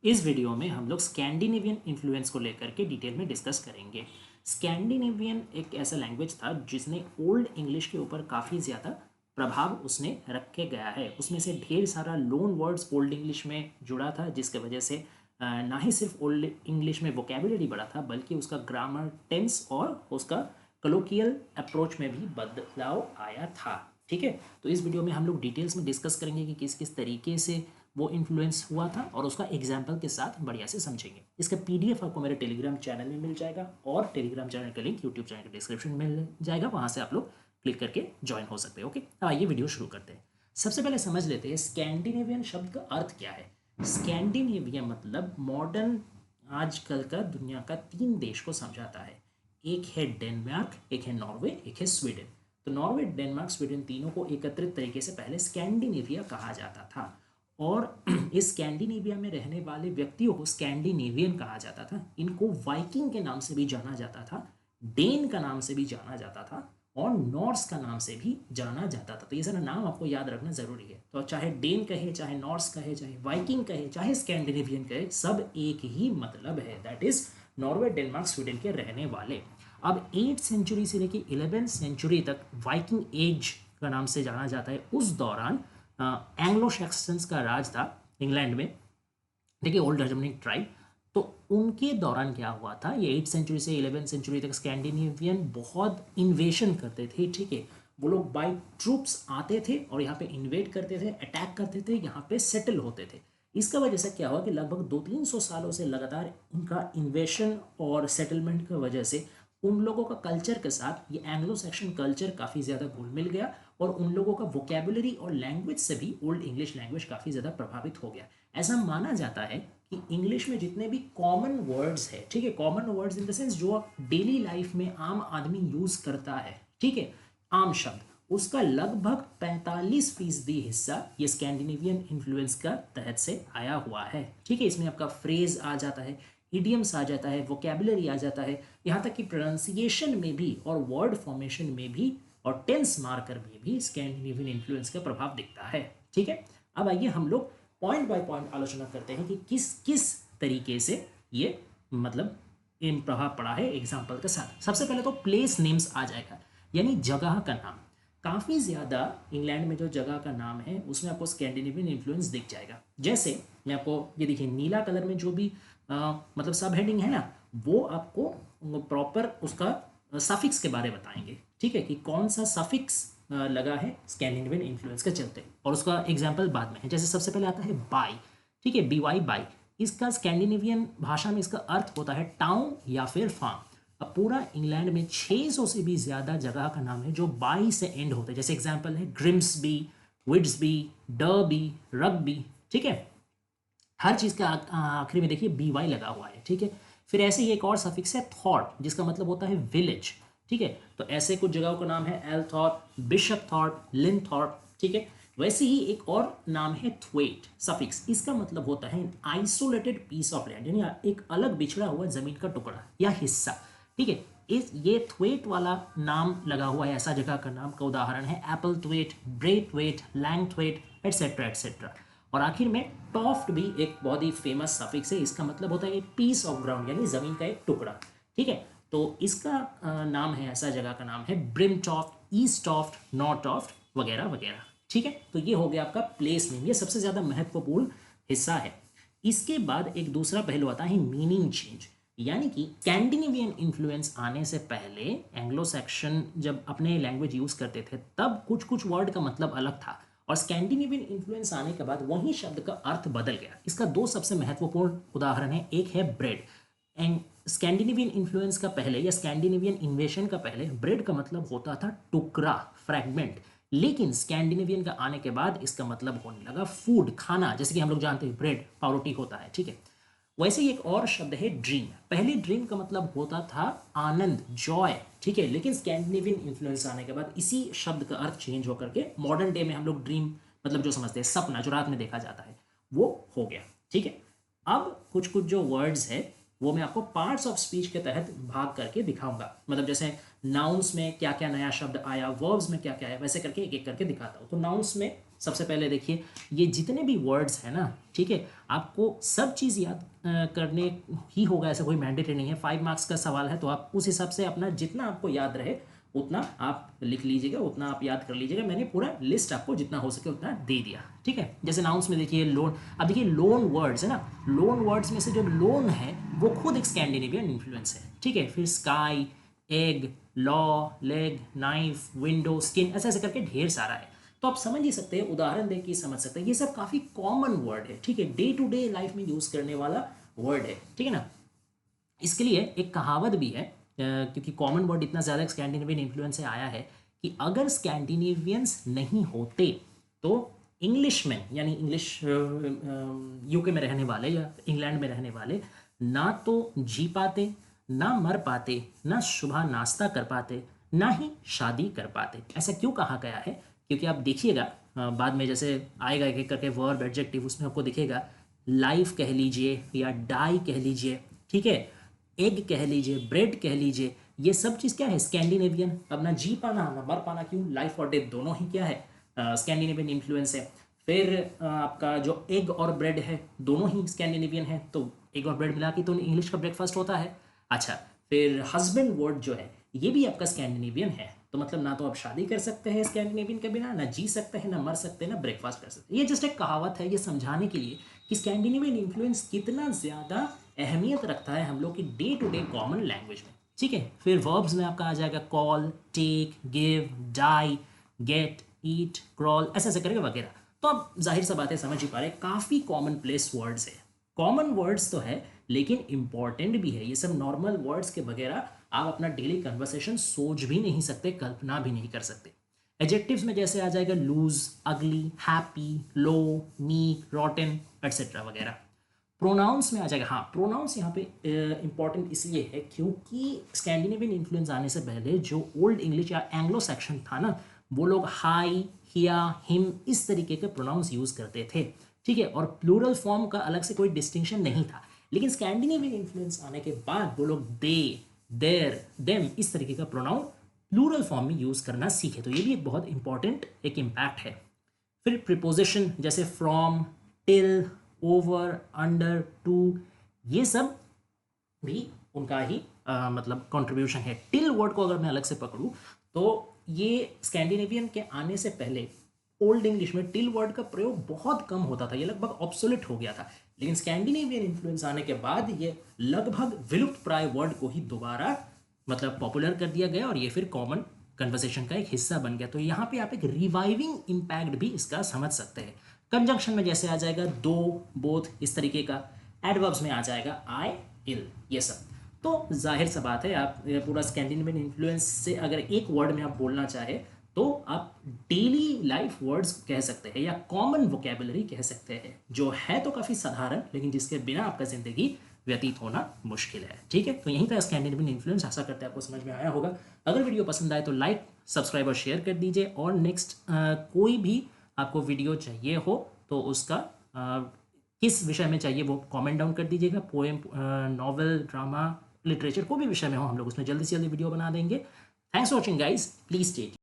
इस वीडियो में हम लोग स्कैंडिनेवियन इन्फ्लुएंस को लेकर के डिटेल में डिस्कस करेंगे। स्कैंडिनेवियन एक ऐसा लैंग्वेज था जिसने ओल्ड इंग्लिश के ऊपर काफ़ी ज़्यादा प्रभाव उसने रखे गया है। उसमें से ढेर सारा लोन वर्ड्स ओल्ड इंग्लिश में जुड़ा था, जिसके वजह से ना ही सिर्फ ओल्ड इंग्लिश में वोकेबुलरी बढ़ा था, बल्कि उसका ग्रामर, टेंस और उसका कलोकियल अप्रोच में भी बदलाव आया था। ठीक है, तो इस वीडियो में हम लोग डिटेल्स में डिस्कस करेंगे कि किस किस तरीके से वो इन्फ्लुएंस हुआ था और उसका एग्जाम्पल के साथ बढ़िया से समझेंगे। इसका पीडीएफ आपको मेरे टेलीग्राम चैनल में मिल जाएगा और टेलीग्राम चैनल का लिंक यूट्यूब चैनल के डिस्क्रिप्शन में मिल जाएगा, वहाँ से आप लोग क्लिक करके ज्वाइन हो सकते हैं। ओके, अब आइए वीडियो शुरू करते हैं। सबसे पहले समझ लेते हैं स्कैंडिनेवियन शब्द का अर्थ क्या है। स्कैंडिनेवियन मतलब मॉडर्न आजकल का दुनिया का 3 देश को समझाता है। एक है डेनमार्क, एक है नॉर्वे, एक है स्वीडन। तो नॉर्वे, डेनमार्क, स्वीडन तीनों को एकत्रित तरीके से पहले स्कैंडिनेविया कहा जाता था और इस स्कैंडिनेविया में रहने वाले व्यक्तियों को स्कैंडिनेवियन कहा जाता था। इनको वाइकिंग के नाम से भी जाना जाता था, डेन का नाम से भी जाना जाता था और नॉर्स का नाम से भी जाना जाता था। तो ये सारा नाम आपको याद रखना जरूरी है। तो चाहे डेन कहे, चाहे नॉर्स कहे, चाहे वाइकिंग कहे, चाहे स्कैंडिनेवियन कहे, सब एक ही मतलब है, that is Norway, Denmark, Sweden के रहने वाले। अब 8th सेंचुरी से लेकर 11th सेंचुरी तक वाइकिंग एज का नाम से जाना जाता है। उस दौरान एंग्लो सैक्सन्स का राज था इंग्लैंड में, देखिए ओल्ड जर्मनिक ट्राइब। तो उनके दौरान क्या हुआ था, ये 8th सेंचुरी से 11th सेंचुरी तक स्कैंडिनेवियन बहुत इन्वेशन करते थे। ठीक है, वो लोग बाई ट्रूप्स आते थे और यहाँ पे इन्वेट करते थे, अटैक करते थे, यहाँ पे सेटल होते थे। इसका वजह से क्या हुआ कि लगभग 200-300 सालों से लगातार उनका इन्वेशन और सेटलमेंट की वजह से उन लोगों का कल्चर के साथ ये एंग्लो सेक्शन कल्चर काफ़ी ज़्यादा घुल मिल गया और उन लोगों का वोकेबुलरी और लैंग्वेज से भी ओल्ड इंग्लिश लैंग्वेज काफ़ी ज़्यादा प्रभावित हो गया। ऐसा माना जाता है कि इंग्लिश में जितने भी कॉमन वर्ड्स है, ठीक है, common words in the sense जो डेली लाइफ में आम आदमी यूज़ करता है, ठीक है, आम शब्द, उसका लगभग 45% हिस्सा ये स्कैंडिनेवियन इन्फ्लुएंस का तहत से आया हुआ है। ठीक है, इसमें आपका फ्रेज आ जाता है, इडियम्स आ जाता है, वोकेबुलरी आ जाता है, यहाँ तक कि प्रोनाउंसिएशन में भी और वर्ड फॉर्मेशन में भी और टेंस मार्कर में भी स्कैंडिनेवियन इन्फ्लुएंस का प्रभाव दिखता है। ठीक है, अब आइए हम लोग पॉइंट बाय पॉइंट आलोचना करते हैं कि किस किस तरीके से ये मतलब इन प्रभाव पड़ा है एग्जाम्पल के साथ। सबसे पहले तो प्लेस नेम्स आ जाएगा, यानी जगह का नाम। काफ़ी ज़्यादा इंग्लैंड में जो जगह का नाम है उसमें आपको स्कैंडिनेवियन इन्फ्लुएंस दिख जाएगा। जैसे मैं आपको ये देखिए नीला कलर में जो भी मतलब सब हेडिंग है ना, वो आपको प्रॉपर उसका सफिक्स के बारे में बताएंगे। ठीक है, कि कौन सा सफिक्स लगा है स्कैंडिनेवियन इन्फ्लुएंस के चलते, और उसका एग्जाम्पल बाद में है। जैसे सबसे पहले आता है बाई, ठीक है, BY बाई। इसका स्कैंडिनेवियन भाषा में इसका अर्थ होता है टाउन या फिर फार्म। अब पूरा इंग्लैंड में 600 से भी ज़्यादा जगह का नाम है जो बाई से एंड होते हैं। जैसे एग्जाम्पल है ग्रिम्सबी, विड्सबी, डर्बी, रग्बी। ठीक है, हर चीज़ का आखिरी में देखिए BY लगा हुआ है। ठीक है, फिर ऐसे ही एक और सफिक्स है थॉट, जिसका मतलब होता है विलेज। ठीक है, तो ऐसे कुछ जगहों का नाम है एलथॉर्प, बिशपथॉर्प, लिनथॉर्प। ठीक है, वैसे ही एक और नाम है थ्वेट सफिक्स। इसका मतलब होता है आइसोलेटेड पीस ऑफ लैंड, यानी एक अलग बिछड़ा हुआ जमीन का टुकड़ा या हिस्सा। ठीक है, इस ये थ्वेट वाला नाम लगा हुआ है ऐसा जगह का नाम का उदाहरण है एप्पल थ्वेट, ब्रे थ्वेट, लैंग थ्वेट, एटसेट्रा एटसेट्रा। और आखिर में टॉफ्ट भी एक बहुत ही फेमस सफिक्स है। इसका मतलब होता है पीस ऑफ ग्राउंड, यानी जमीन का एक टुकड़ा। ठीक है, तो इसका नाम है, ऐसा जगह का नाम है ब्रिमटॉफ्ट, ईस्टॉफ्ट, नॉर्थॉफ्ट वगैरह वगैरह। ठीक है, तो ये हो गया आपका प्लेस नेम, ये सबसे ज़्यादा महत्वपूर्ण हिस्सा है। इसके बाद एक दूसरा पहलू आता है मीनिंग चेंज, यानी कि स्कैंडिनेवियन इन्फ्लुएंस आने से पहले एंग्लो सेक्शन जब अपने लैंग्वेज यूज़ करते थे तब कुछ कुछ वर्ड का मतलब अलग था, और स्कैंडिनेवियन इन्फ्लुएंस आने के बाद वही शब्द का अर्थ बदल गया। इसका 2 सबसे महत्वपूर्ण उदाहरण है। एक है ब्रेड, एंड स्कैंडिनेवियन इन्फ्लुएंस का पहले या स्कैंडिनेवियन इन्वेशन का पहले ब्रेड का मतलब होता था टुकड़ा, फ्रैगमेंट। लेकिन स्कैंडिनेवियन का आने के बाद इसका मतलब होने लगा फूड, खाना, जैसे कि हम लोग जानते हैं ब्रेड पावरोटी होता है। ठीक है, वैसे ही एक और शब्द है ड्रीम। पहले ड्रीम का मतलब होता था आनंद, जॉय। ठीक है, लेकिन स्कैंडिनेवियन इन्फ्लुएंस आने के बाद इसी शब्द का अर्थ चेंज होकर के मॉडर्न डे में हम लोग ड्रीम मतलब जो समझते हैं सपना, जो रात में देखा जाता है, वो हो गया। ठीक है, अब कुछ कुछ जो वर्ड्स है वो मैं आपको पार्ट्स ऑफ स्पीच के तहत भाग करके दिखाऊंगा। मतलब जैसे नाउन्स में क्या क्या नया शब्द आया, वर्ब्स में क्या क्या है, वैसे करके एक एक करके दिखाता हूँ। तो नाउन्स में सबसे पहले देखिए ये जितने भी वर्ड्स हैं ना, ठीक है, आपको सब चीज़ याद करने ही होगा, ऐसा कोई मैंडेटरी नहीं है। 5 मार्क्स का सवाल है तो आप उस हिसाब से अपना जितना आपको याद रहे उतना आप लिख लीजिएगा, उतना आप याद कर लीजिएगा। मैंने पूरा लिस्ट आपको जितना हो सके उतना दे दिया, ठीक है। जैसे नाउन्स में देखिए लोन, अब देखिए लोन वर्ड्स है ना, लोन वर्ड्स में से जो लोन है वो खुद एक स्कैंडिनेवियन इन्फ्लुएंस है, ठीक है। फिर sky, egg, law, leg, knife, window, skin, ऐसे ऐसे करके ढेर सारा है। तो आप समझ ही सकते हैं, उदाहरण देख के समझ सकते हैं, ये सब काफ़ी कॉमन वर्ड है, ठीक है, डे टू डे लाइफ में यूज़ करने वाला वर्ड है, ठीक है ना। इसके लिए एक कहावत भी है, क्योंकि कॉमन वर्ड इतना ज़्यादा स्कैंडिनेवियन इन्फ्लुएंस से आया है कि अगर स्कैंडिनेवियंस नहीं होते तो इंग्लिशमैन, यानी इंग्लिश यूके में रहने वाले या इंग्लैंड में रहने वाले, ना तो जी पाते, ना मर पाते, ना सुबह नाश्ता कर पाते, ना ही शादी कर पाते। ऐसा क्यों कहा गया है? क्योंकि आप देखिएगा बाद में जैसे आएगा एक एक करके वर्ब एडजेक्टिव, उसमें आपको दिखेगा लाइफ कह लीजिए या डाई कह लीजिए, ठीक है, एग कह लीजिए, ब्रेड कह लीजिए, ये सब चीज़ क्या है? स्कैंडिनेवियन। अब ना जी पाना ना मर पाना, क्यों? लाइफ और डेथ दोनों ही क्या है? स्कैंडिनेवियन इन्फ्लुएंस है। फिर आपका जो एग और ब्रेड है दोनों ही स्कैंडिनेवियन है, तो एग और ब्रेड मिला के तो इंग्लिश का ब्रेकफास्ट होता है। अच्छा, फिर हस्बैंड वर्ड जो है ये भी आपका स्कैंडिनेवियन है, तो मतलब ना तो आप शादी कर सकते हैं स्कैंडिनेवियन के बिना, ना जी सकते हैं, ना मर सकते हैं, ना ब्रेकफास्ट कर सकते हैं। ये जस्ट एक कहावत है, ये समझाने के लिए कि स्कैंडिनेवियन इन्फ्लुएंस कितना ज़्यादा अहमियत रखता है हम लोग की day to day common language में, ठीक है। फिर वर्ब्स में आपका आ जाएगा call, take, give, die, get, eat, crawl, ऐसे ऐसे करके वगैरह। तो आप जाहिर सा बात है समझ ही पा रहे हैं, काफ़ी कॉमन प्लेस वर्ड्स है, कॉमन वर्ड्स तो है लेकिन इंपॉर्टेंट भी है। ये सब नॉर्मल वर्ड्स के वगैरह आप अपना डेली कन्वर्सेशन सोच भी नहीं सकते, कल्पना भी नहीं कर सकते। एडजेक्टिव्स में जैसे आ जाएगा लूज, अगली, हैप्पी, लो, मीक, रॉटन, एटसेट्रा वगैरह। प्रोनाउंस में आ जाएगा, हाँ प्रोनाउंस यहाँ पे इंपॉर्टेंट इसलिए है क्योंकि स्कैंडिनेवियन इन्फ्लुएंस आने से पहले जो ओल्ड इंग्लिश या एंग्लो सेक्शन था ना, वो लोग हाई, हिया, हिम इस तरीके के प्रोनाउंस यूज़ करते थे, ठीक है, और प्लूरल फॉर्म का अलग से कोई डिस्टिंक्शन नहीं था। लेकिन स्कैंडिनेवियन इन्फ्लुएंस आने के बाद वो लोग दे, देर, देम इस तरीके का प्रोनाउन प्लूरल फॉर्म में यूज़ करना सीखे, तो ये भी एक बहुत इंपॉर्टेंट एक इम्पैक्ट है। फिर प्रीपोजिशन जैसे from, till, over, under, to, ये सब भी उनका ही मतलब कंट्रीब्यूशन है। टिल वर्ड को अगर मैं अलग से पकड़ूं तो ये स्कैंडिनेवियन के आने से पहले ओल्ड इंग्लिश में टिल वर्ड का प्रयोग बहुत कम होता था, ये लगभग ऑब्सोलेट हो गया था। लेकिन स्कैंडिनेवियन इन्फ्लुएंस आने के बाद ये लगभग विलुप्त प्राय वर्ड को ही दोबारा मतलब पॉपुलर कर दिया गया और ये फिर कॉमन कन्वर्सेशन का एक हिस्सा बन गया। तो यहाँ पे आप एक रिवाइविंग इम्पैक्ट भी इसका समझ सकते हैं। कंजंक्शन में जैसे आ जाएगा दो, बोथ, इस तरीके का। एडवर्ब्स में आ जाएगा आई, इल, ये सब। तो जाहिर सा बात है, आप पूरा स्कैंडिनेवियन इन्फ्लुएंस से अगर एक वर्ड में आप बोलना चाहे तो आप डेली लाइफ वर्ड्स कह सकते हैं या कॉमन वोकेबलरी कह सकते हैं, जो है तो काफ़ी साधारण लेकिन जिसके बिना आपका ज़िंदगी व्यतीत होना मुश्किल है, ठीक है। तो यहीं था स्कैंडिनेवियन इन्फ्लुएंस, आशा करते हैं आपको समझ में आया होगा। अगर वीडियो पसंद आए तो लाइक, सब्सक्राइब और शेयर कर दीजिए, और नेक्स्ट कोई भी आपको वीडियो चाहिए हो तो उसका किस विषय में चाहिए वो कमेंट डाउन कर दीजिएगा। पोएम, नॉवेल, ड्रामा, लिटरेचर, कोई भी विषय में हो हम लोग उसमें जल्दी से जल्दी वीडियो बना देंगे। Thanks for watching guys, please take care.